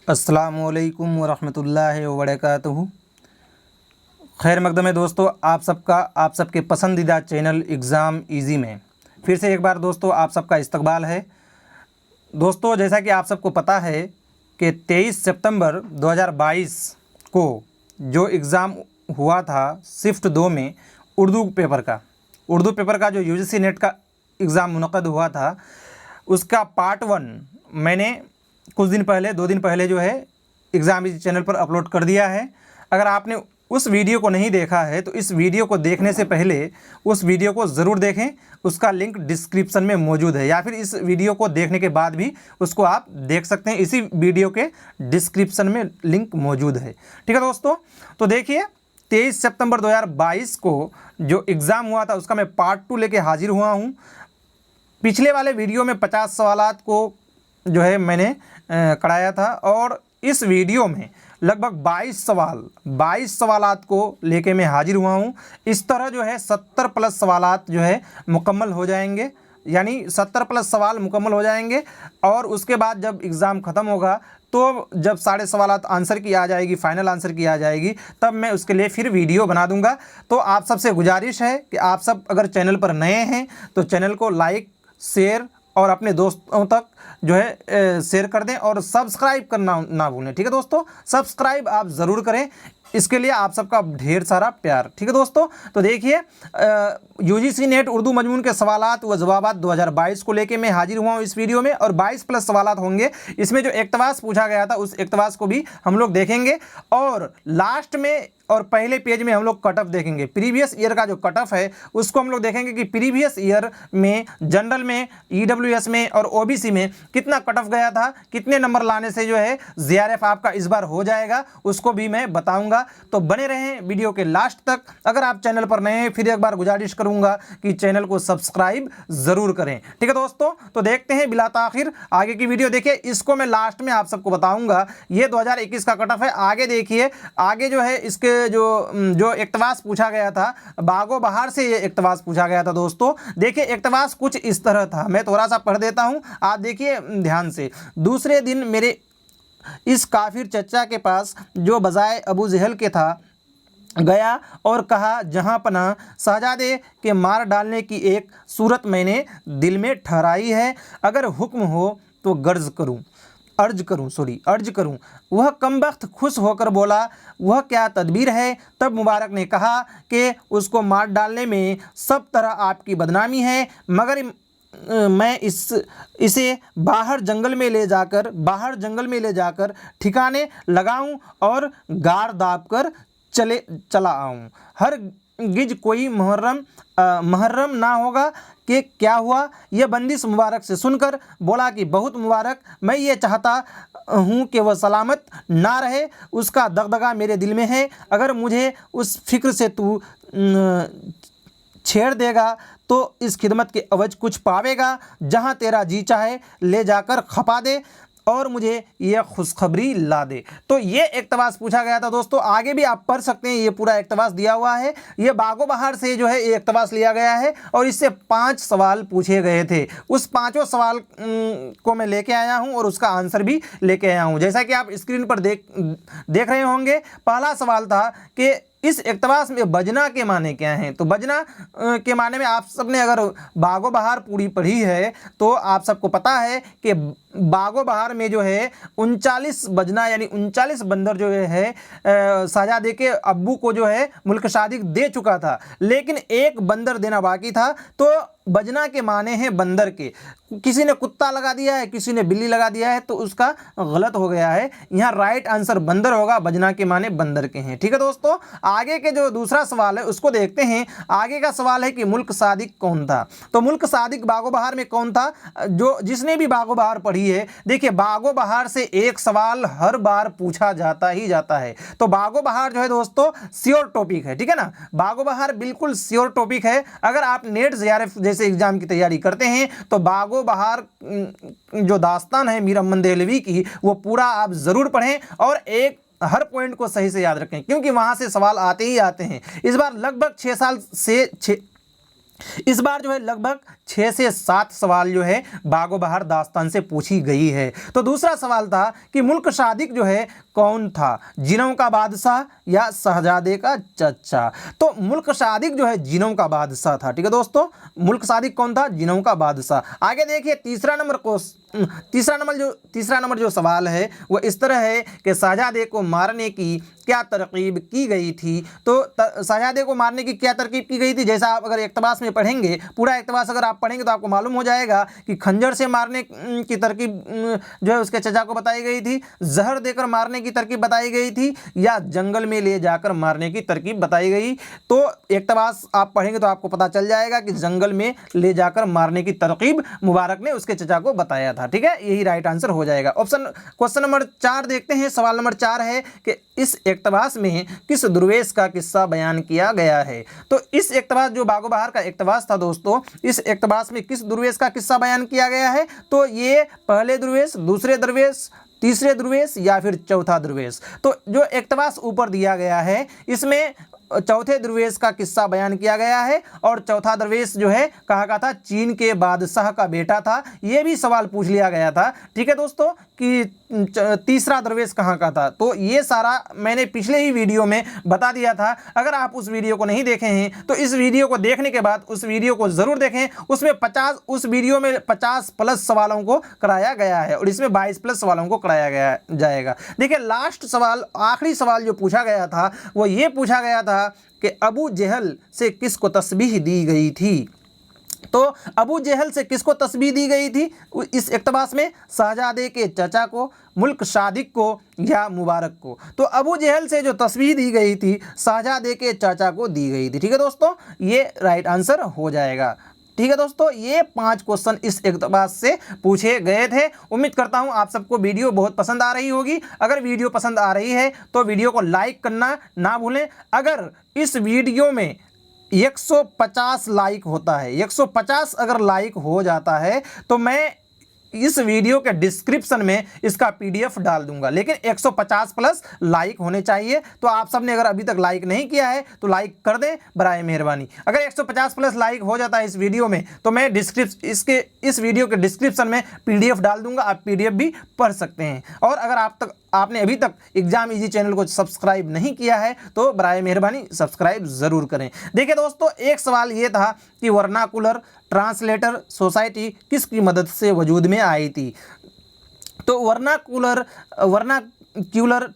अस्सलामुअलैकुम वरहमतुल्लाहि वबरकातुहू। खैर मकदम है दोस्तों, आप सबका आप सबके पसंदीदा चैनल एग्ज़ाम ईजी में फिर से एक बार दोस्तों आप सबका इस्तकबाल है। दोस्तों जैसा कि आप सबको पता है कि 23 सितंबर 2022 को जो एग्ज़ाम हुआ था शिफ्ट 2 में उर्दू पेपर का जो यूजीसी नेट का एग्ज़ाम मुनक़द हुआ था, उसका पार्ट 1 मैंने कुछ दिन पहले 2 दिन पहले जो है एग्ज़ाम इस चैनल पर अपलोड कर दिया है। अगर आपने उस वीडियो को नहीं देखा है तो इस वीडियो को देखने से पहले उस वीडियो को ज़रूर देखें। उसका लिंक डिस्क्रिप्शन में मौजूद है, या फिर इस वीडियो को देखने के बाद भी उसको आप देख सकते हैं। इसी वीडियो के डिस्क्रिप्शन में लिंक मौजूद है। ठीक है दोस्तों, तो देखिए 23 सितंबर 2022 को जो एग्ज़ाम हुआ था उसका मैं पार्ट 2 लेके हाजिर हुआ हूँ। पिछले वाले वीडियो में 50 सवालात को जो है मैंने कराया था, और इस वीडियो में लगभग 22 सवालात को लेके मैं हाजिर हुआ हूँ। इस तरह जो है 70 प्लस सवालात जो है मुकम्मल हो जाएंगे, यानी 70 प्लस सवाल मुकम्मल हो जाएंगे। और उसके बाद जब एग्ज़ाम ख़त्म होगा तो जब 60 सवालात आंसर की आ जाएगी, फाइनल आंसर की आ जाएगी, तब मैं उसके लिए फिर वीडियो बना दूंगा। तो आप सबसे गुजारिश है कि आप सब अगर चैनल पर नए हैं तो चैनल को लाइक, शेयर और अपने दोस्तों तक जो है शेयर कर दें, और सब्सक्राइब करना ना भूलें। ठीक है दोस्तों, सब्सक्राइब आप ज़रूर करें, इसके लिए आप सबका ढेर सारा प्यार। ठीक है दोस्तों, तो देखिए यूजीसी नेट उर्दू मजमून के सवालात व जवाबात 2022 को लेके मैं हाजिर हुआ हूँ इस वीडियो में, और 22 प्लस सवालात होंगे। इसमें जो इक्तबास पूछा गया था उस इक्तबास को भी हम लोग देखेंगे, और लास्ट में और पहले पेज में हम लोग कट ऑफ देखेंगे। प्रीवियस ईयर का जो कट ऑफ है उसको हम लोग देखेंगे कि प्रीवियस ईयर में जनरल में, ईडब्ल्यूएस में और ओबीसी में कितना कट ऑफ गया था, कितने नंबर लाने से जो है जीआरएफ आपका इस बार हो जाएगा, उसको भी मैं बताऊंगा। तो बने रहें वीडियो के लास्ट तक। अगर आप चैनल पर नए हैं फिर एक बार गुजारिश करूंगा कि चैनल को सब्सक्राइब ज़रूर करें। ठीक है दोस्तों, तो देखते हैं बिला ताखिर आगे की वीडियो। देखिए इसको मैं लास्ट में आप सबको बताऊंगा। ये 2021 का कट ऑफ है। आगे देखिए, आगे जो है इसके जो इक्तबास पूछा गया था, बागो बहार से ये इक्तबास पूछा गया था दोस्तों। देखिए इक्तबास कुछ इस तरह था, मैं थोड़ा सा पढ़ देता हूँ, आप देखिए ध्यान से। दूसरे दिन मेरे इस काफिर चचा के पास जो बजाय अबू जहल के था गया और कहा, जहाँ पना शहजादे के मार डालने की एक सूरत मैंने दिल में ठहराई है, अगर हुक्म हो तो अर्ज करूं। वह कमबख्त खुश होकर बोला, वह क्या तदबीर है? तब मुबारक ने कहा कि उसको मार डालने में सब तरह आपकी बदनामी है, मगर मैं इसे बाहर जंगल में ले जाकर ठिकाने लगाऊं और गाड़ दाब कर चला आऊं। हर गिज कोई मुहर्रम ना होगा कि क्या हुआ। यह बंदिश मुबारक से सुनकर बोला कि बहुत मुबारक, मैं ये चाहता हूँ कि वह सलामत ना रहे, उसका दगदगा मेरे दिल में है। अगर मुझे उस फिक्र से तू छेड़ देगा तो इस खिदमत के अवज कुछ पावेगा। जहाँ तेरा जी चाहे ले जाकर खपा दे और मुझे यह खुशखबरी ला दे। तो ये इक्तबास पूछा गया था दोस्तों। आगे भी आप पढ़ सकते हैं, ये पूरा इक्तबास दिया हुआ है। ये बागो बहार से जो है ये इक्तबास लिया गया है, और इससे 5 सवाल पूछे गए थे। उस 5 सवाल को मैं लेके आया हूं और उसका आंसर भी लेके आया हूं, जैसा कि आप स्क्रीन पर देख रहे होंगे। पहला सवाल था कि इस इक्तबास में बजना के माने क्या हैं। तो बजना के माने में आप सबने अगर बागो बहार पूरी पढ़ी है तो आप सबको पता है कि बागो बहार में जो है 39 बजना यानी 39 बंदर जो है शहजादे के अब्बू को जो है मुल्क शादी दे चुका था, लेकिन एक बंदर देना बाकी था। तो बजना के माने हैं बंदर के। किसी ने कुत्ता लगा दिया है, किसी ने बिल्ली लगा दिया है, तो उसका गलत हो गया है। यहाँ राइट आंसर बंदर होगा, बजना के माने बंदर के हैं। ठीक है दोस्तों, आगे के जो दूसरा सवाल है उसको देखते हैं। आगे का सवाल है कि मुल्क सादिक कौन था। तो मुल्क सादिक बागो बहार में कौन था? जो जिसने भी बागो बहार पढ़ी है, देखिए बागो बहार से एक सवाल हर बार पूछा जाता ही जाता है। तो बागो बहार जो है दोस्तों श्योर टॉपिक है। ठीक है ना, बागो बहार बिल्कुल श्योर टॉपिक है। अगर आप नेट जीआरएफ जैसे एग्जाम की तैयारी करते हैं तो बागो बहार जो दास्तान है मीर अमन देहलवी की, वो पूरा आप जरूर पढ़ें और हर पॉइंट को सही से याद रखें, क्योंकि वहां से सवाल आते ही आते हैं। इस बार लगभग 6 साल से इस बार जो है लगभग 6 से 7 सवाल जो है बागो बहार दास्तान से पूछी गई है। तो दूसरा सवाल था कि मुल्क सादिक जो है कौन था, जिनों का बादशाह या शहजादे का चचा। तो मुल्क सादिक जो है जिनों का बादशाह था। ठीक है दोस्तों, मुल्क सादिक कौन था, जिनों का बादशाह। आगे देखिए तीसरा नंबर जो सवाल है वो इस तरह है कि शहजादे को मारने की क्या तरकीब की गई थी। तो शहजादे को मारने की क्या तरकीब की गई थी, जैसा आप अगर इक़्तिबास में पढ़ेंगे, पूरा इक़्तिबास अगर आप पढ़ेंगे तो आपको मालूम हो जाएगा कि खंजर से मारने की तरकीब जो है उसके चचा को बताई गई थी, जहर देकर मारने की तरकीब बताई गई थी, या जंगल में ले जाकर मारने की तरकीब बताई गई। तो इक़्तिबास आप पढ़ेंगे तो आपको पता चल जाएगा कि जंगल में ले जाकर मारने की तरकीब मुबारक ने उसके चचा को बताया था। ठीक है, यही राइट आंसर हो जाएगा। क्वेश्चन नंबर 4 देखते हैं। सवाल नंबर 4 है कि इस इक़्तिबास में किस दुर्वेश का किस्सा बयान किया गया है। तो इस इक़्तिबास जो बागो बहार का इक़्तिबास था दोस्तों, इस इक़्तिबास में किस दुर्वेश का किस्सा बयान किया गया है। तो ये पहले दुर्वेश, दूसरे दुर्वेश, तीसरे दुर्वेश या फिर चौथा दुर्वेश। तो जो इक़्तिबास ऊपर दिया गया है इसमें चौथे दुर्वेश का किस्सा बयान किया गया है, और चौथा दुर्वेश जो है कहा का था चीन के बादशाह का बेटा था। ये भी सवाल पूछ लिया गया था। ठीक है दोस्तों, कि तीसरा दुर्वेश कहाँ का था। तो ये सारा मैंने पिछले ही वीडियो में बता दिया था। अगर आप उस वीडियो को नहीं देखे हैं तो इस वीडियो को देखने के बाद उस वीडियो को ज़रूर देखें। उस वीडियो में 50 प्लस सवालों को कराया गया है और इसमें 22 प्लस सवालों को कराया गया जाएगा। देखिए लास्ट सवाल, आखिरी सवाल जो पूछा गया था वो ये पूछा गया था कि अबू जहल से किसको तस्बीह दी गई थी। तो अबू जहल से किसको तस्बीह दी गई थी इस इक़्तिबास में, शहजादे के चचा को, मुल्क सादिक को या मुबारक को। तो अबू जहल से जो तस्बीह दी गई थी शहजादे के चाचा को दी गई थी। ठीक है दोस्तों, ये राइट आंसर हो जाएगा। ठीक है दोस्तों, ये 5 क्वेश्चन इस इक़्तिबास से पूछे गए थे। उम्मीद करता हूँ आप सबको वीडियो बहुत पसंद आ रही होगी। अगर वीडियो पसंद आ रही है तो वीडियो को लाइक करना ना भूलें। अगर इस वीडियो में 150 लाइक होता है, 150 अगर लाइक हो जाता है तो मैं इस वीडियो के डिस्क्रिप्शन में इसका पीडीएफ डाल दूंगा, लेकिन 150 प्लस लाइक होने चाहिए। तो आप सबने अगर अभी तक लाइक नहीं किया है तो लाइक कर दें बराए मेहरबानी। अगर 150 प्लस लाइक हो जाता है इस वीडियो में तो मैं इस वीडियो के डिस्क्रिप्शन में पीडीएफ डाल दूंगा, आप पीडीएफ भी पढ़ सकते हैं। और अगर आपने अभी तक एग्जाम इजी चैनल को सब्सक्राइब नहीं किया है तो बराए मेहरबानी सब्सक्राइब ज़रूर करें। देखिए दोस्तों, एक सवाल ये था कि वर्नाकुलर ट्रांसलेटर सोसाइटी किसकी मदद से वजूद में आई थी। तो वर्नाक्यूलर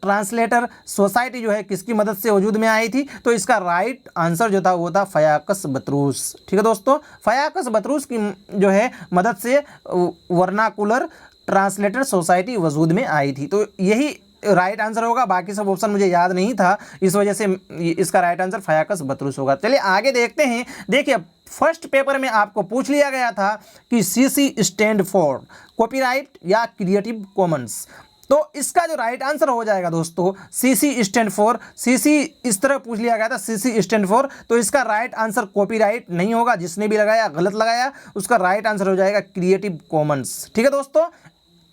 ट्रांसलेटर सोसाइटी जो है किसकी मदद से वजूद में आई थी। तो इसका राइट आंसर जो था वो था फ़याकस बतरूस। ठीक है दोस्तों, फ़याकस बतरूस की जो है मदद से वर्नाकुलर ट्रांसलेटर सोसाइटी वजूद में आई थी। तो यही राइट आंसर होगा। बाकी सब ऑप्शन मुझे याद नहीं था, इस वजह से इसका राइट आंसर फ़याकस बतरूस होगा। चलिए आगे देखते हैं। देखिए फर्स्ट पेपर में आपको पूछ लिया गया था कि सीसी स्टैंड फॉर कॉपीराइट या क्रिएटिव कॉमन्स। तो इसका जो राइट आंसर हो जाएगा दोस्तों सीसी स्टैंड फॉर, सीसी इस तरह पूछ लिया गया था सीसी स्टैंड फॉर, तो इसका राइट आंसर कॉपीराइट नहीं होगा। जिसने भी लगाया गलत लगाया, उसका राइट आंसर हो जाएगा क्रिएटिव कॉमन्स। ठीक है दोस्तों,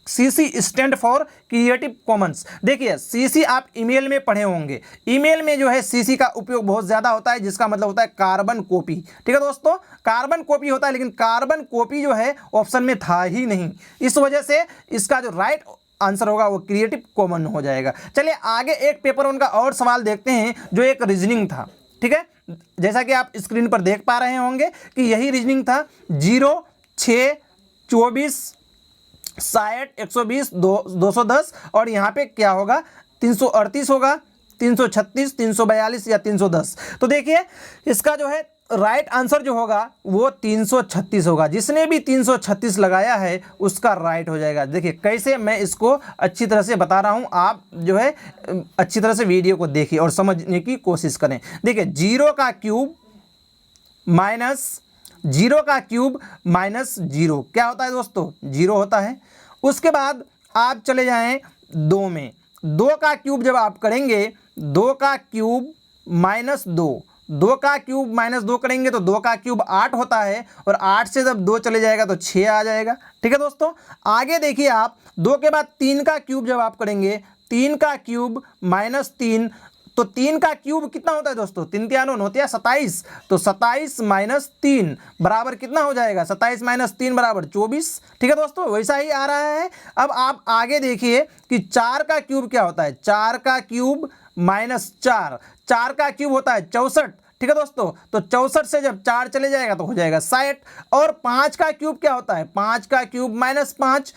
CC stand for creative Commons. देखिए सीसी आप ईमेल में पढ़े होंगे, ईमेल में जो है सीसी का उपयोग बहुत ज़्यादा होता है, जिसका मतलब होता है कार्बन कॉपी। ठीक है दोस्तों, कार्बन कॉपी होता है, लेकिन कार्बन कॉपी जो है ऑप्शन में था ही नहीं। इस वजह से इसका जो राइट आंसर होगा वो क्रिएटिव कॉमन हो जाएगा। चलिए आगे एक पेपर उनका और सवाल देखते हैं जो एक रीजनिंग था। ठीक है, जैसा कि आप स्क्रीन पर देख पा रहे होंगे कि यही रीजनिंग था। 0, 6, 24, 60, 120, 210 और यहाँ पे क्या होगा 338 होगा, 336, 342 या 310। तो देखिए इसका जो है राइट आंसर जो होगा वो 336 होगा। जिसने भी 336 लगाया है उसका राइट हो जाएगा। देखिए कैसे मैं इसको अच्छी तरह से बता रहा हूँ, आप जो है अच्छी तरह से वीडियो को देखिए और समझने की कोशिश करें। देखिए 0 का क्यूब माइनस 0 क्या होता है दोस्तों, 0 होता है। उसके बाद आप चले जाएं 2 में, 2 का क्यूब जब आप करेंगे 2 का क्यूब माइनस 2 का क्यूब माइनस 2 करेंगे तो 2 का क्यूब 8 होता है, और 8 से जब 2 चले जाएगा तो 6 आ जाएगा। ठीक है दोस्तों, आगे देखिए आप 2 के बाद 3 का क्यूब जब आप करेंगे 3 का क्यूब माइनस 3 तो 3 का क्यूब कितना होता है दोस्तों, 3 तिया 9 होती है 27, तो 27 माइनस 3 बराबर कितना हो जाएगा, 27 माइनस 3 बराबर 24। ठीक है दोस्तों, वैसा ही आ रहा है। अब आप आगे देखिए कि 4 का क्यूब क्या होता है, 4 का क्यूब माइनस 4, 4 का क्यूब होता है 64। ठीक है दोस्तों, तो 64 से जब 4 चले जाएगा तो हो जाएगा 60। और 5 का क्यूब क्या होता है, 5 का क्यूब माइनस 5,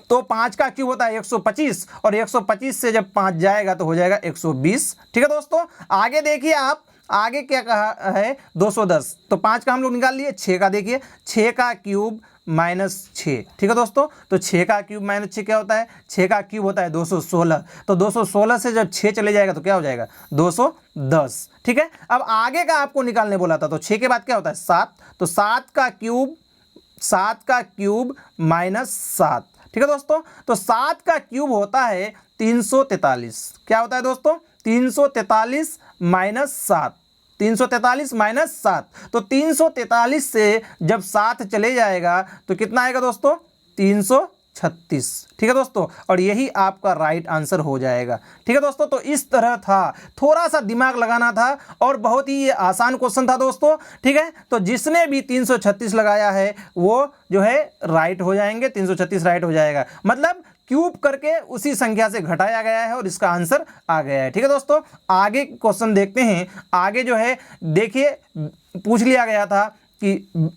तो 5 का क्यूब होता है 125, और 125 से जब 5 जाएगा तो हो जाएगा 120। ठीक है दोस्तों, आगे देखिए आप, आगे क्या कहा है 210, तो 5 का हम लोग निकाल लिए, 6 का देखिए, 6 का क्यूब माइनस 6। ठीक है दोस्तों, तो 6 का क्यूब माइनस 6 क्या होता है, 6 का क्यूब होता है 216, तो 216 से जब 6 चले जाएगा तो क्या हो जाएगा 210। ठीक है, अब आगे का आपको निकालने बोला था, तो 6 के बाद क्या होता है 7, तो 7 का क्यूब माइनस 7। ठीक है दोस्तों, तो 7 का क्यूब होता है 343। क्या होता है दोस्तों, 343 माइनस 7, 343 माइनस 7, तो 343 से जब 7 चले जाएगा तो कितना आएगा दोस्तों 336। ठीक है दोस्तों, और यही आपका राइट आंसर हो जाएगा। ठीक है दोस्तों, तो इस तरह था, थोड़ा सा दिमाग लगाना था और बहुत ही आसान क्वेश्चन था दोस्तों। ठीक है, तो जिसने भी 336 लगाया है वो जो है राइट हो जाएंगे, 336 राइट हो जाएगा, मतलब क्यूब करके उसी संख्या से घटाया गया है और इसका आंसर आ गया है। ठीक है दोस्तों, आगे क्वेश्चन देखते हैं। आगे जो है देखिए, पूछ लिया गया था कि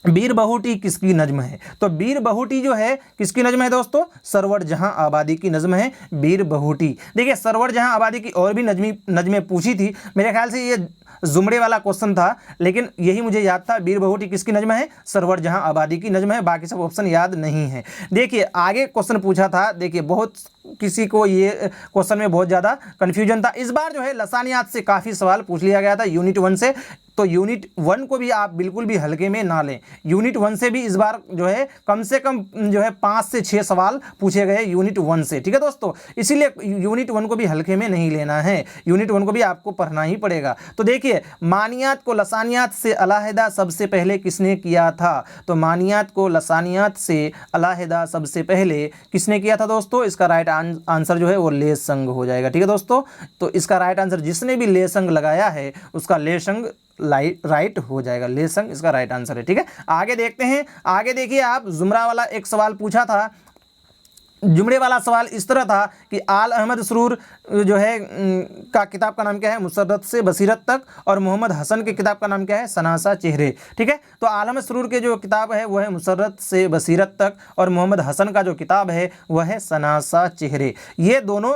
बीर बहुटी किसकी नज्म है, तो बीर बहुटी जो है किसकी नज्म है दोस्तों, सरवर जहां आबादी की नज्म है बीर बहुटी। देखिए, सरवर जहां आबादी की और भी नज्में पूछी थी, मेरे ख्याल से ये जुमड़े वाला क्वेश्चन था, लेकिन यही मुझे याद था, बीर बहुटी किसकी नज्म है, सरवर जहां आबादी की नज्म है, बाकी सब ऑप्शन याद नहीं है। देखिए आगे क्वेश्चन पूछा था, देखिए बहुत किसी को ये क्वेश्चन में बहुत ज़्यादा कन्फ्यूजन था। इस बार जो है लसानियात से काफ़ी सवाल पूछ लिया गया था यूनिट 1 से, तो यूनिट 1 को भी आप बिल्कुल भी हल्के में ना लें। यूनिट 1 से भी इस बार जो है कम से कम जो है 5 से 6 सवाल पूछे गए यूनिट 1 से। ठीक है दोस्तों, इसीलिए यूनिट 1 को भी हल्के में नहीं लेना है, यूनिट 1 को भी आपको पढ़ना ही पड़ेगा। तो देखिए, मानियात को लसानियात से अलहदा सबसे पहले किसने किया था, तो मानियात को लसानियात से अलहदा सबसे पहले किसने किया था दोस्तों, इसका राइट आंसर जो है वो लेसंग हो जाएगा। ठीक है दोस्तों, तो इसका राइट आंसर जिसने भी लेसंग लगाया है उसका लेसंग राइट हो जाएगा, लेसंग इसका राइट आंसर है। ठीक है, आगे देखते हैं। आगे देखिए आप, जुमरा वाला एक सवाल पूछा था। जुमड़े वाला सवाल इस तरह था कि आल अहमद सरूर जो है का किताब का नाम क्या है, मुसर्रत से बसीरत तक, और मोहम्मद हसन की किताब का नाम क्या है, सनासा चेहरे। ठीक है, तो आल अहमद सरूर के जो किताब है वह है मुसर्रत से बसीरत तक, और मोहम्मद हसन का जो किताब है वह है सनासा चेहरे। ये दोनों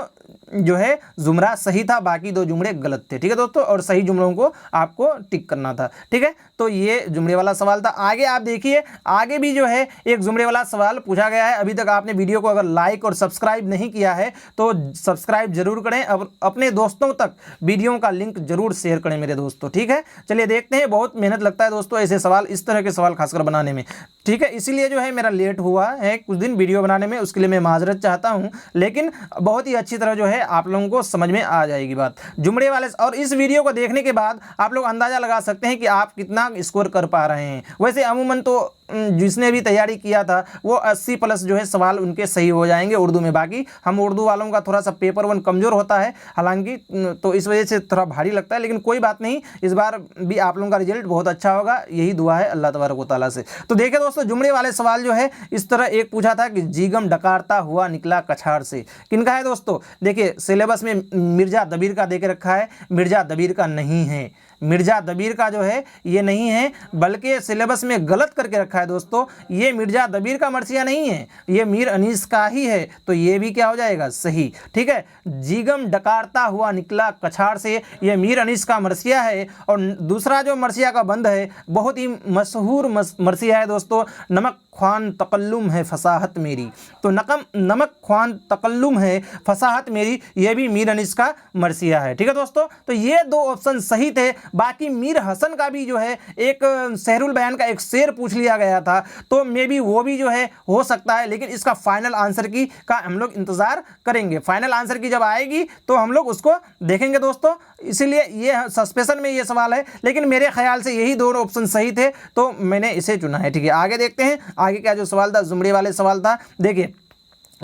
जो है जुमरा सही था, बाकी 2 जुमड़े गलत थे। ठीक है दोस्तों, और सही जुमलों को आपको टिक करना था। ठीक है, तो ये जुमड़े वाला सवाल था। आगे आप देखिए, आगे भी जो है एक जुमड़े वाला सवाल पूछा गया है। अभी तक आपने वीडियो को अगर लाइक और सब्सक्राइब नहीं किया है तो सब्सक्राइब जरूर करें, और अपने दोस्तों तक वीडियो का लिंक जरूर शेयर करें मेरे दोस्तों। ठीक है, चलिए देखते हैं। बहुत मेहनत लगता है दोस्तों ऐसे सवाल, इस तरह के सवाल खासकर बनाने में। ठीक है, इसीलिए जो है मेरा लेट हुआ है कुछ दिन वीडियो बनाने में, उसके लिए मैं माजरत चाहता हूं, लेकिन बहुत ही अच्छी तरह जो है आप लोगों को समझ में आ जाएगी बात जुमड़े वाले। और इस वीडियो को देखने के बाद आप लोग अंदाज़ा लगा सकते हैं कि आप कितना स्कोर कर पा रहे हैं। वैसे अमूमन तो जिसने भी तैयारी किया था वो 80 प्लस जो है सवाल उनके सही हो जाएंगे उर्दू में। बाकी हम उर्दू वालों का थोड़ा सा पेपर 1 कमज़ोर होता है हालांकि, तो इस वजह से थोड़ा भारी लगता है, लेकिन कोई बात नहीं, इस बार भी आप लोगों का रिजल्ट बहुत अच्छा होगा, यही दुआ है अल्लाह तबारक व तआला से। तो देखिए दोस्तों, जुमड़े वाले सवाल जो है इस तरह एक पूछा था कि जीगम डकारता हुआ निकला कछाड़ से, किनका है दोस्तों। देखिए सिलेबस में मिर्ज़ा दबीर का दे के रखा है, मिर्ज़ा दबीर का नहीं है, मिर्ज़ा दबीर का जो है ये नहीं है, बल्कि सिलेबस में गलत करके रखा है दोस्तों। ये मिर्ज़ा दबीर का मरसिया नहीं है, ये मीर अनीस का ही है, तो ये भी क्या हो जाएगा सही। ठीक है, जीगम डकारता हुआ निकला कछाड़ से, ये मीर अनीस का मरसिया है। और दूसरा जो मरसिया का बंद है बहुत ही मशहूर मरसिया है दोस्तों, नमक ख्वान तकल्लुम है फसाहत मेरी, तो नमक ख्वान तकल्लुम है फसाहत मेरी, ये भी मीर अनीस का मरसिया है। ठीक है दोस्तों, तो ये 2 ऑप्शन सही थे। बाकी मीर हसन का भी जो है एक सहरुल बयान का एक शेर पूछ लिया गया था, तो मे भी वो भी जो है हो सकता है, लेकिन इसका फाइनल आंसर की का हम लोग इंतज़ार करेंगे। फाइनल आंसर की जब आएगी तो हम लोग उसको देखेंगे दोस्तों, इसीलिए ये सस्पेंशन में ये सवाल है, लेकिन मेरे ख्याल से यही 2 ऑप्शन सही थे तो मैंने इसे चुना है। ठीक है, आगे देखते हैं। आगे क्या जो सवाल था जुमड़े वाले सवाल था, देखिए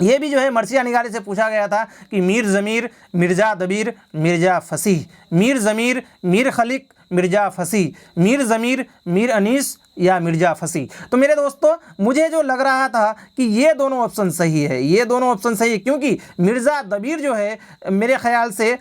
ये भी जो है मर्सिया निगारी से पूछा गया था कि मीर ज़मीर, मिर्ज़ा दबीर, मिर्ज़ा फसीह, मीर ज़मीर, मीर खलिक, मिर्ज़ा फसीह, मीर ज़मीर, मीर अनीस या मिर्ज़ा फसीह। तो मेरे दोस्तों मुझे जो लग रहा था कि ये दोनों ऑप्शन सही है, ये दोनों ऑप्शन सही है, क्योंकि मिर्ज़ा दबीर जो है मेरे ख्याल से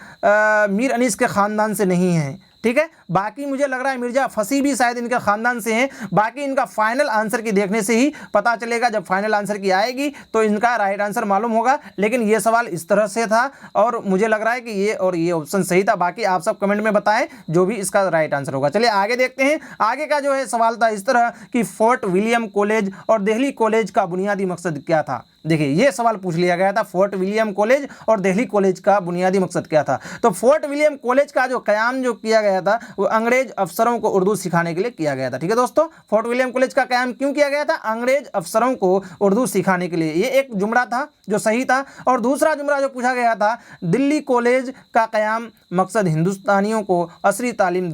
मीर अनीस के ख़ानदान से नहीं है, ठीक है। बाकी मुझे लग रहा है मिर्ज़ा फसीह भी शायद इनके ख़ानदान से हैं। बाकी इनका फाइनल आंसर की देखने से ही पता चलेगा, जब फाइनल आंसर की आएगी तो इनका राइट आंसर मालूम होगा। लेकिन ये सवाल इस तरह से था और मुझे लग रहा है कि ये और ये ऑप्शन सही था। बाकी आप सब कमेंट में बताएं जो भी इसका राइट आंसर होगा। चलिए आगे देखते हैं। आगे का जो है सवाल था इस तरह कि फोर्ट विलियम कॉलेज और दिल्ली कॉलेज का बुनियादी मकसद क्या था। देखिए ये सवाल पूछ लिया गया था, फोर्ट विलियम कॉलेज और दिल्ली कॉलेज का बुनियादी मकसद क्या था। तो फोर्ट विलियम कॉलेज का जो क़याम जो किया गया था वो अंग्रेज अफसरों को उर्दू सिखाने के लिए किया गया था, ठीक है दोस्तों। फोर्ट विलियम कॉलेज का क़याम क्यों किया गया था? अंग्रेज अफसरों को उर्दू सिखाने के लिए। ये एक जुमला था जो सही था। और दूसरा जुमला जो पूछा गया था, दिल्ली कॉलेज का क़याम मकसद हिंदुस्तानियों को असली तालीम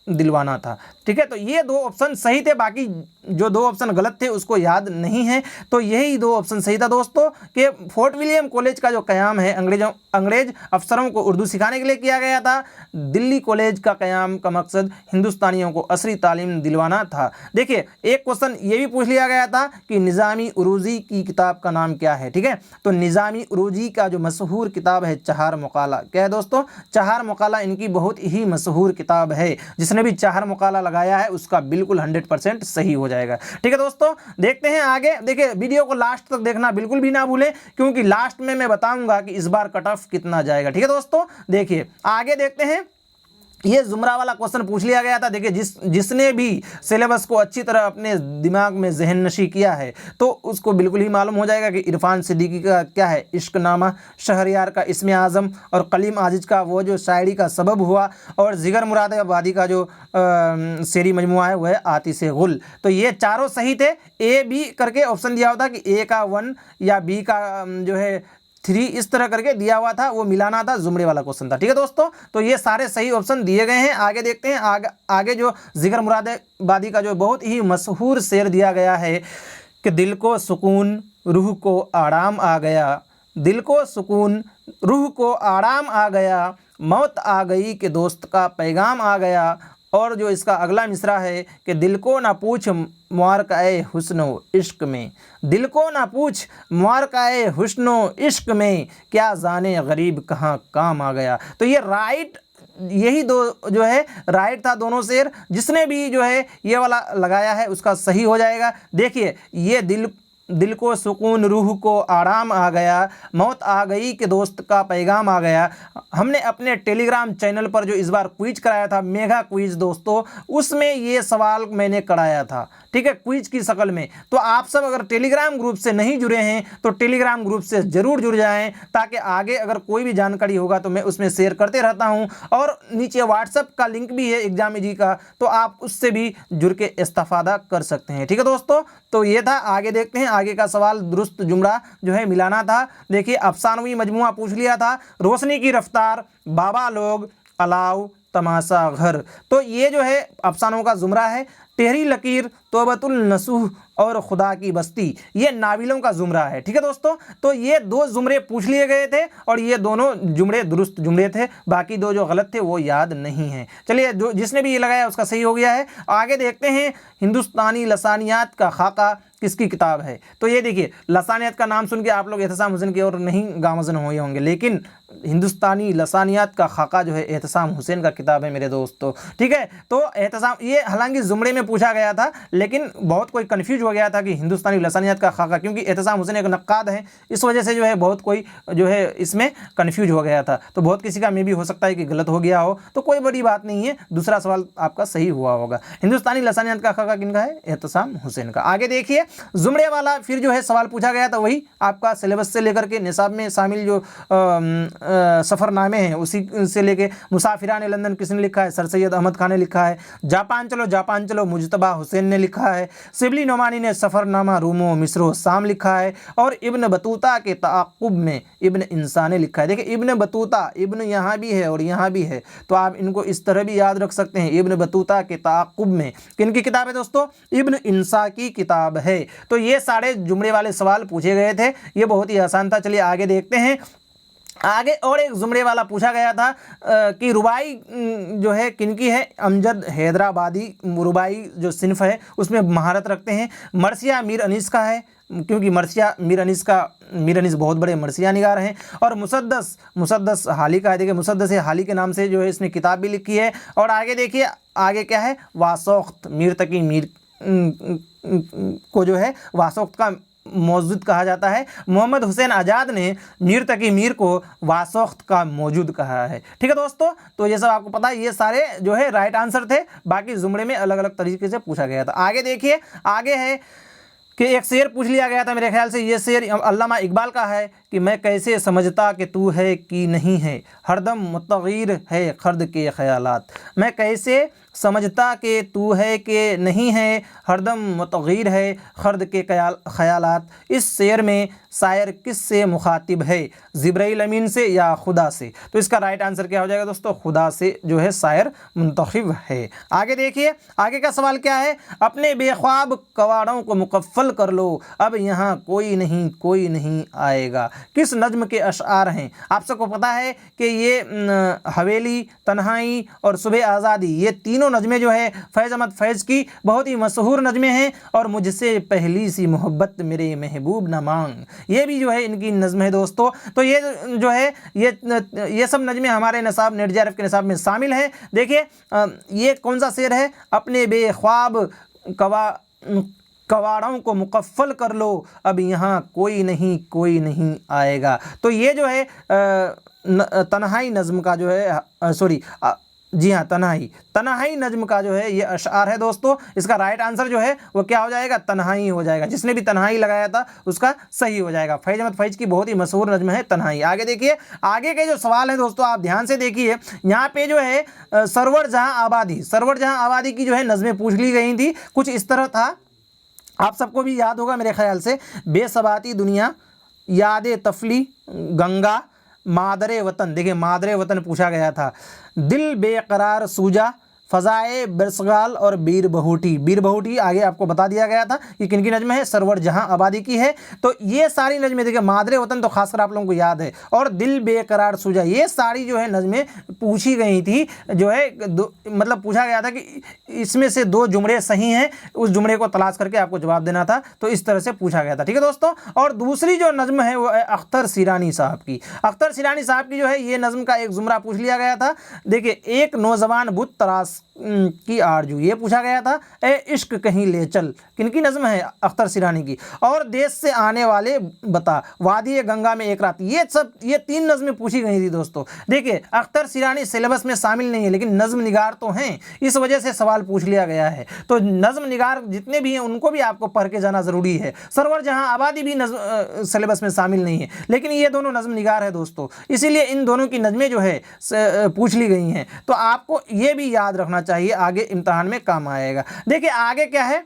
दिलवाना था, ठीक है। तो ये दो ऑप्शन सही थे, बाकी जो दो ऑप्शन गलत थे उसको याद नहीं है। तो यही दो ऑप्शन सही था दोस्तों कि फोर्ट विलियम कॉलेज का जो क़याम है अंग्रेज अफसरों को उर्दू सिखाने के लिए किया गया था। दिल्ली कॉलेज का क़याम का मकसद हिंदुस्तानियों को असली तालीम दिलवाना था। देखिए एक क्वेश्चन ये भी पूछ लिया गया था कि निज़ामी उरूजी की किताब का नाम क्या है, ठीक है। तो निज़ामी उरूजी का जो मशहूर किताब है चहार मकाला, क्या है दोस्तों? चहार मकाला इनकी बहुत ही मशहूर किताब है। जिसने भी चहार मकाला लगाया है उसका बिल्कुल 100% सही हो जाएगा, ठीक है दोस्तों। देखते हैं आगे। देखिए वीडियो को लास्ट तक देखना बिल्कुल भी ना भूलें, क्योंकि लास्ट में मैं बताऊंगा कि इस बार कट ऑफ कितना जाएगा, ठीक है दोस्तों। देखिए आगे देखते हैं। ये जुमरा वाला क्वेश्चन पूछ लिया गया था। देखिए जिसने भी सिलेबस को अच्छी तरह अपने दिमाग में जहन नशी किया है तो उसको बिल्कुल ही मालूम हो जाएगा कि इरफान सिद्दीकी का क्या है, इश्कनामा, शहरयार का इस्म आज़म और कलीम आजिज का वो जो शायरी का सबब हुआ, और जिगर मुराद आबादी का जो शेरी मजमुआ है वह है आतिश गुल। तो ये चारों सही थे। ए बी करके ऑप्शन दिया हुआ था कि ए का 1 या बी का जो है 3 इस तरह करके दिया हुआ था, वो मिलाना था, जुमरे वाला क्वेश्चन था, ठीक है दोस्तों। तो ये सारे सही ऑप्शन दिए गए हैं। आगे देखते हैं। आगे जो जिगर मुराद आबादी का जो बहुत ही मशहूर शेर दिया गया है कि दिल को सुकून रूह को आराम आ गया, दिल को सुकून रूह को आराम आ गया, मौत आ गई कि दोस्त का पैगाम आ गया। और जो इसका अगला मिसरा है कि दिल को ना पूछ मुआरकाए हुस्नो इश्क में, दिल को ना पूछ मुआरकाए हुस्नो इश्क में, क्या जाने गरीब कहाँ काम आ गया। तो ये राइट, यही दो जो है राइट था दोनों शेर। जिसने भी जो है ये वाला लगाया है उसका सही हो जाएगा। देखिए ये दिल को सुकून रूह को आराम आ गया, मौत आ गई कि दोस्त का पैगाम आ गया। हमने अपने टेलीग्राम चैनल पर जो इस बार क्विज कराया था, मेगा क्विज दोस्तों, उसमें ये सवाल मैंने कराया था, ठीक है, क्विज की शक्ल में। तो आप सब अगर टेलीग्राम ग्रुप से नहीं जुड़े हैं तो टेलीग्राम ग्रुप से ज़रूर जुड़ जाएं, ताकि आगे अगर कोई भी जानकारी होगा तो मैं उसमें शेयर करते रहता हूं। और नीचे व्हाट्सएप का लिंक भी है एग्जाम जी का, तो आप उससे भी जुड़ के इस्तेफादा कर सकते हैं, ठीक है दोस्तों। तो ये था। आगे देखते हैं। आगे का सवाल दुरुस्त जुमरा जो है मिलाना था। देखिए अफसानवी मजमुआ पूछ लिया था, रोशनी की रफ्तार, बाबा लोग, अलाव, तमाशा घर। तो ये जो है अफसानों का जुमरा है। टेहरी लकीर, तौबतुल नसूह और खुदा की बस्ती, ये नाविलों का जुमरा है, ठीक है दोस्तों। तो ये दो जुमरे पूछ लिए गए थे और ये दोनों जुमरे दुरुस्त जुमरे थे। बाकी दो जो गलत थे वो याद नहीं है। चलिए जो जिसने भी ये लगाया उसका सही हो गया है। आगे देखते हैं। हिंदुस्तानी लसानियात का खाका किसकी किताब है? तो ये देखिए लसानियात का नाम सुन के आप लोग एहतसाम हुसैन की ओर नहीं गामजन हुए होंगे, लेकिन हिंदुस्तानी लसानियात का खाका जो है एहतसाम हुसैन का किताब है मेरे दोस्तों, ठीक है। तो एहतसाम ये हालांकि जुमरे में पूछा गया था, लेकिन बहुत कोई कन्फ्यूज हो गया था कि हिंदुस्तानी लसानियात का खाका, क्योंकि एहतसाम हुसैन एक नक्काद है, इस वजह से जो है बहुत कोई जो है इसमें कन्फ्यूज हो गया था। तो बहुत किसी का मे भी हो सकता है कि गलत हो गया हो, तो कोई बड़ी बात नहीं है, दूसरा सवाल आपका सही हुआ होगा। हिंदुस्तानी लसानियात का खाका किनका है? एहतसाम हुसैन का। आगे देखिए जुमरे वाला फिर जो है सवाल पूछा गया था, वही आपका सिलेबस से लेकर के निसाब में शामिल जो सफ़रनामे हैं उसी से लेके मुसाफिरान लंदन किसने लिखा है? सर सैयद अहमद खान ने लिखा है। जापान चलो मुजतबा हुसैन ने लिखा है। शिबली नोमानी ने सफ़रनामा रूमो मिस्रो शाम लिखा है और इब्न बतूता के ताक़ुब में इब्न इंसानी लिखा है। देखिए इब्न बतूता, इब्न यहाँ भी है और यहाँ भी है, तो आप इनको इस तरह भी याद रख सकते हैं। इब्न बतूता के ताक़ुब में किन की किताब है दोस्तों? इब्न इंसा की किताब है। तो ये सारे जुमड़े वाले सवाल पूछे गए थे, ये बहुत ही आसान था। चलिए आगे देखते हैं। आगे और एक जुमड़े वाला पूछा गया था कि रुबाई जो है किनकी है? अमजद हैदराबादी रुबाई जो सिन्फ है उसमें महारत रखते हैं। मरसिया मीर अनीस का है, क्योंकि मरसिया मीर अनीस बहुत बड़े मरसिया निगार हैं। और मुसद्दस हाली का है। देखिए मुसद्दस हाली के नाम से जो है इसने किताब भी लिखी है। और आगे देखिए आगे क्या है? वासोख्त मीर तकी मीर को जो है वासोख्त का मौजूद कहा जाता है। मोहम्मद हुसैन आज़ाद ने मीर तकी मीर को वासोख्त का मौजूद कहा है। ठीक है दोस्तों, तो ये सब आपको पता है, ये सारे जो है राइट आंसर थे। बाकी जुमड़े में अलग अलग तरीके से पूछा गया था। आगे देखिए, आगे है कि एक शेर पूछ लिया गया था, मेरे ख्याल से ये शेर अल्लामा इकबाल का है कि मैं कैसे समझता कि तू है कि नहीं है, हरदम मुतग़ीर है खर्द के ख़यालात। मैं कैसे समझता कि तू है कि नहीं है, हरदम मुतग़ीर है खर्द के ख़यालात। इस शेर में शायर किस से मुखातिब है? जिब्राइल अमीन से या खुदा से? तो इसका राइट आंसर क्या हो जाएगा दोस्तों? खुदा से जो है शायर मुंतखब है। आगे देखिए, आगे का सवाल क्या है? अपने बेख्वाब कवाड़ों को मुकफ़्फ़ल कर लो, अब यहाँ कोई नहीं आएगा। किस नज्म के अशआर हैं? आप सबको पता है कि ये हवेली, तन्हाई और सुबह आज़ादी, ये तीनों नज़में जो है फैज़ अहमद फैज़ की बहुत ही मशहूर नज़में हैं। और मुझसे पहली सी मोहब्बत मेरे महबूब न मांग, ये भी जो है इनकी नज़म है दोस्तों। तो ये जो है ये सब नज़में हमारे निसाब नेट JRF के निसाब में शामिल हैं। देखिए ये कौन सा शेर है? अपने बेख्वाब कवाड़ों को मुकफ़्फ़ल कर लो, अब यहाँ कोई नहीं आएगा। तो ये जो है तन्हाई नज़्म का जो है जी हाँ, तन्हाई नज्म का जो है ये अशआर है दोस्तों। इसका राइट आंसर जो है वो क्या हो जाएगा? तन्हाई हो जाएगा। जिसने भी तन्हाई लगाया था उसका सही हो जाएगा। फैज़ अहमद फैज़ की बहुत ही मशहूर नज्म है तन्हाई। आगे देखिए, आगे के जो सवाल हैं दोस्तों आप ध्यान से देखिए। यहाँ पे जो है सरवर जहाँ आबादी की जो है नज़में पूछ ली गई थी। कुछ इस तरह था, आप सबको भी याद होगा मेरे ख्याल से। बेसबाती दुनिया, याद तफली, गंगा, मादरे वतन। देखिए मादरे वतन पूछा गया था। दिल बेकरार सूजा, फ़ज़ाए बरसगाल और बीर बहूटी आगे आपको बता दिया गया था कि किन की नज़म है? सरवर जहाँ आबादी की है। तो ये सारी नज़में देखिए, मादरे वतन तो खासकर आप लोगों को याद है, और दिल बेकरार सूजा, ये सारी जो है नज़में पूछी गई थी। जो है मतलब पूछा गया था कि इसमें से दो जुमड़े सही हैं, उस जुमड़े को तलाश करके आपको जवाब देना था। तो इस तरह से पूछा गया था। ठीक है दोस्तों। और दूसरी जो नज़म है वो है अख्तर सिरानी साहब की। अख्तर सिरानी साहब की जो है ये नज़म का एक जुमरा पूछ लिया गया था। देखिए, एक नौजवान बुत तराश की आरजू, ये पूछा गया था। ए इश्क कहीं ले चल, किनकी नज़म है? अख्तर सिरानी की। और देश से आने वाले बता, वादी गंगा में एक रात, ये तीन नज़में पूछी गई थी दोस्तों। देखिए अख्तर सिरानी सिलेबस में शामिल नहीं है, लेकिन नज़म निगार तो हैं, इस वजह से सवाल पूछ लिया गया है। तो नज़म निगार जितने भी हैं उनको भी आपको पढ़ के जाना ज़रूरी है। सरवर जहाँ आबादी भी सिलेबस में शामिल नहीं है, लेकिन ये दोनों नज़म निगार है दोस्तों, इसीलिए इन दोनों की नज़में जो है पूछ ली गई हैं। तो आपको ये भी याद रखना चाहिए, आगे इम्तहान में काम आएगा। देखिए आगे क्या है?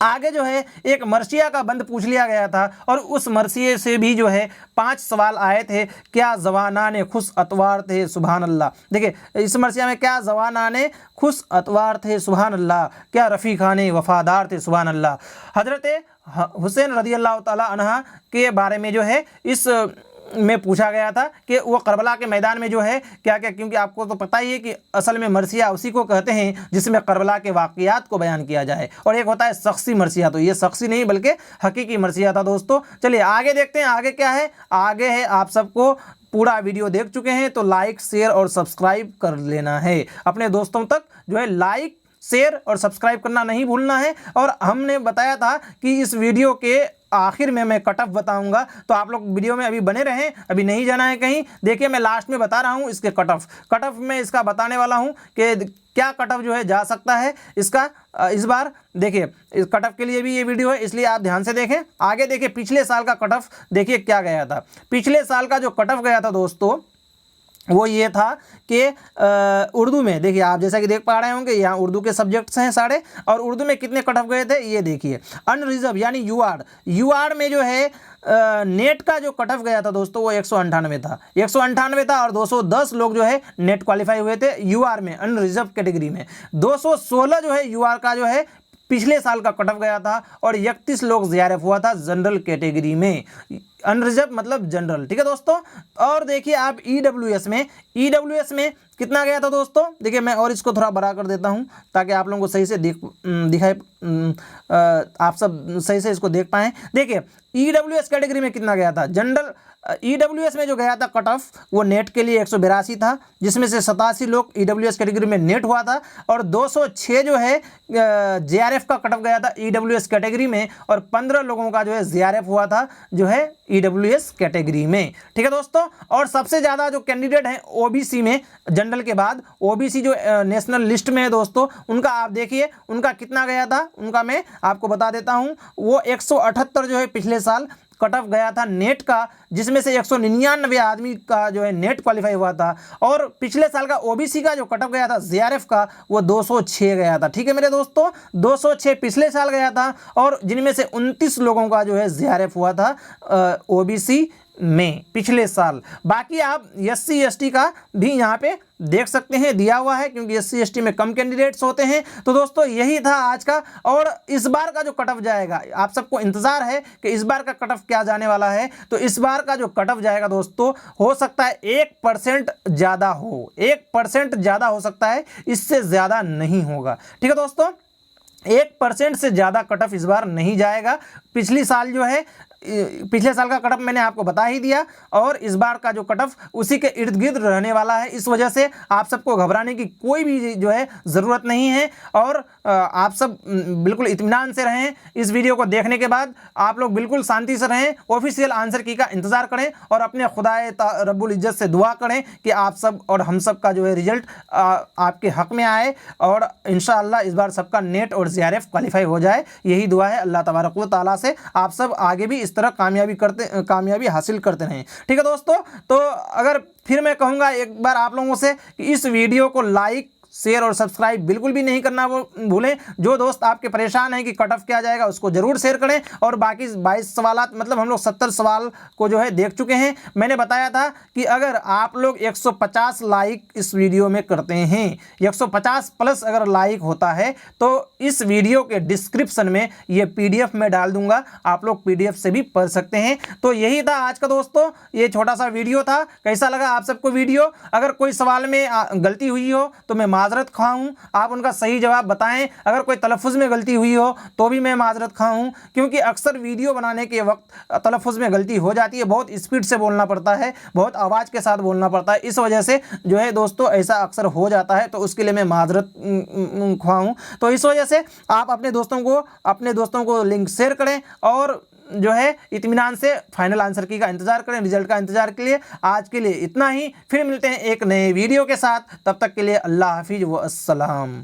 आगे जो है एक मरसिया का बंद पूछ लिया गया था, और उस मरसिए से भी जो है 5 सवाल आए थे। क्या जवानाने खुश अतवार थे सुभान अल्लाह। देखिए इस मरसिया में क्या जवानाने खुश अतवार थे सुभान अल्लाह, क्या रफ़ीक़ाने वफ़ादार थे सुभान अल्लाह। हज़रत हुसैन रज़ियल्लाहु ताला अन्हा के बारे में जो है इस में पूछा गया था कि वो करबला के मैदान में जो है क्या क्या, क्योंकि आपको तो पता ही है कि असल में मरसिया उसी को कहते हैं जिसमें करबला के वाक़ियात को बयान किया जाए, और एक होता है शख्सी मरसिया। तो ये शख्सी नहीं बल्कि हकीकी मरसिया था दोस्तों। चलिए आगे देखते हैं, आगे क्या है? आगे है, आप सबको पूरा वीडियो देख चुके हैं तो लाइक शेयर और सब्सक्राइब कर लेना है। अपने दोस्तों तक जो है लाइक शेयर और सब्सक्राइब करना नहीं भूलना है। और हमने बताया था कि इस वीडियो के आखिर में मैं कट ऑफ बताऊंगा, तो आप लोग वीडियो में अभी बने रहें, अभी नहीं जाना है कहीं। देखिए मैं लास्ट में बता रहा हूं इसके कट ऑफ में इसका बताने वाला हूं कि क्या कट ऑफ जो है जा सकता है इसका इस बार। देखिए इस कट ऑफ के लिए भी ये वीडियो है, इसलिए आप ध्यान से देखें। आगे देखिए पिछले साल का कट ऑफ देखिए क्या गया था। पिछले साल का जो कट ऑफ गया था दोस्तों, वो ये था कि उर्दू में देखिए, आप जैसा कि देख पा रहे होंगे यहाँ उर्दू के सब्जेक्ट्स हैं सारे, और उर्दू में कितने कट ऑफ गए थे ये देखिए। अनरिजर्व यानी यूआर में जो है नेट का जो कट ऑफ गया था दोस्तों वो 198 था, 198 था, और 210 लोग जो है नेट क्वालिफाई हुए थे यूआर में, अनरिजर्व कैटेगरी में। 216 जो है यूआर का जो है पिछले साल का कट ऑफ गया था, और 31 लोग जीआरएफ हुआ था जनरल कैटेगरी में, अनरिजर्व मतलब जनरल, ठीक है दोस्तों। और देखिए आप ईडब्ल्यूएस में कितना गया था दोस्तों, देखिए मैं और इसको थोड़ा बड़ा कर देता हूं ताकि आप लोगों को सही से दिखाए, आप सब सही से इसको देख पाएँ। देखिए ईडब्ल्यूएस कैटेगरी में कितना गया था, जनरल ईडब्ल्यूएस में जो गया था कट ऑफ वो नेट के लिए 182 था, जिसमें से 87 लोग ईडब्ल्यूएस कैटेगरी में नेट हुआ था, और 206 जो है जीआरएफ का कट ऑफ गया था ईडब्ल्यूएस कैटेगरी में, और 15 लोगों का जो है जीआरएफ हुआ था जो है ईडब्ल्यूएस कैटेगरी में, ठीक है दोस्तों। और सबसे ज़्यादा जो कैंडिडेट हैं ओबीसी में, जनरल के बाद ओबीसी जो नेशनल लिस्ट में है दोस्तों, उनका आप देखिए उनका कितना गया था, उनका मैं आपको बता देता हूँ। वो 178 जो है पिछले साल कट ऑफ गया था नेट का, जिसमें से 199 आदमी का जो है नेट क्वालिफाई हुआ था, और पिछले साल का ओबीसी का जो कट ऑफ गया था जीआरएफ का वो 206 गया था, ठीक है मेरे दोस्तों, 206 पिछले साल गया था, और जिनमें से 29 लोगों का जो है जीआरएफ हुआ था ओबीसी में पिछले साल। बाकी आप एससी एसटी का भी यहाँ पे देख सकते हैं, दिया हुआ है, क्योंकि एससी एसटी में कम कैंडिडेट्स होते हैं। तो दोस्तों यही था आज का, और इस बार का जो कट ऑफ जाएगा, आप सबको इंतजार है कि इस बार का कट ऑफ क्या जाने वाला है। तो इस बार का जो कट ऑफ जाएगा दोस्तों, हो सकता है 1% ज़्यादा हो, 1% ज़्यादा हो सकता है, इससे ज़्यादा नहीं होगा, ठीक है दोस्तों। 1% से ज़्यादा कट ऑफ इस बार नहीं जाएगा। पिछली साल जो है, पिछले साल का कट ऑफ मैंने आपको बता ही दिया, और इस बार का जो कट ऑफ उसी के इर्द गिर्द रहने वाला है। इस वजह से आप सबको घबराने की कोई भी जो है ज़रूरत नहीं है, और आप सब बिल्कुल इत्मीनान से रहें। इस वीडियो को देखने के बाद आप लोग बिल्कुल शांति से रहें, ऑफिशियल आंसर की का इंतज़ार करें, और अपने खुदाए रब्बुल इज़्ज़त से दुआ करें कि आप सब और हम सब का जो है रिजल्ट आपके हक़ में आए, और इंशाअल्लाह इस बार सबका नेट और जीआरएफ क्वालिफाई हो जाए। यही दुआ है अल्लाह तबारक व तआला से, आप सब आगे भी इस तरह कामयाबी हासिल करते रहें, ठीक है दोस्तों। तो अगर फिर मैं कहूँगा एक बार आप लोगों से कि इस वीडियो को लाइक, शेयर और सब्सक्राइब बिल्कुल भी नहीं करना वो भूलें। जो दोस्त आपके परेशान हैं कि कट ऑफ क्या जाएगा, उसको जरूर शेयर करें। और बाकी 22 सवालात, मतलब हम लोग 70 सवाल को जो है देख चुके हैं। मैंने बताया था कि अगर आप लोग 150 लाइक इस वीडियो में करते हैं, 150 प्लस अगर लाइक होता है, तो इस वीडियो के डिस्क्रिप्शन में ये PDF में डाल दूंगा, आप लोग PDF से भी पढ़ सकते हैं। तो यही था आज का दोस्तों, ये छोटा सा वीडियो था। कैसा लगा आप सबको वीडियो? अगर कोई सवाल में गलती हुई हो तो मैं माजरत खा हूँ, आप उनका सही जवाब बताएं। अगर कोई तलफ़ुज़ में गलती हुई हो तो भी मैं माजरत खा हूँ, क्योंकि अक्सर वीडियो बनाने के वक्त तलफ़ुज़ में गलती हो जाती है, बहुत स्पीड से बोलना पड़ता है, बहुत आवाज़ के साथ बोलना पड़ता है, इस वजह से जो है दोस्तों ऐसा अक्सर हो जाता है। तो उसके लिए मैं माजरत खा हूँ। तो इस वजह से आप अपने दोस्तों को लिंक शेयर करें, और जो है इत्मीनान से फाइनल आंसर की का इंतज़ार करें, रिजल्ट का इंतज़ार के लिए। आज के लिए इतना ही, फिर मिलते हैं एक नए वीडियो के साथ। तब तक के लिए अल्लाह हाफिज़ व अस्सलाम।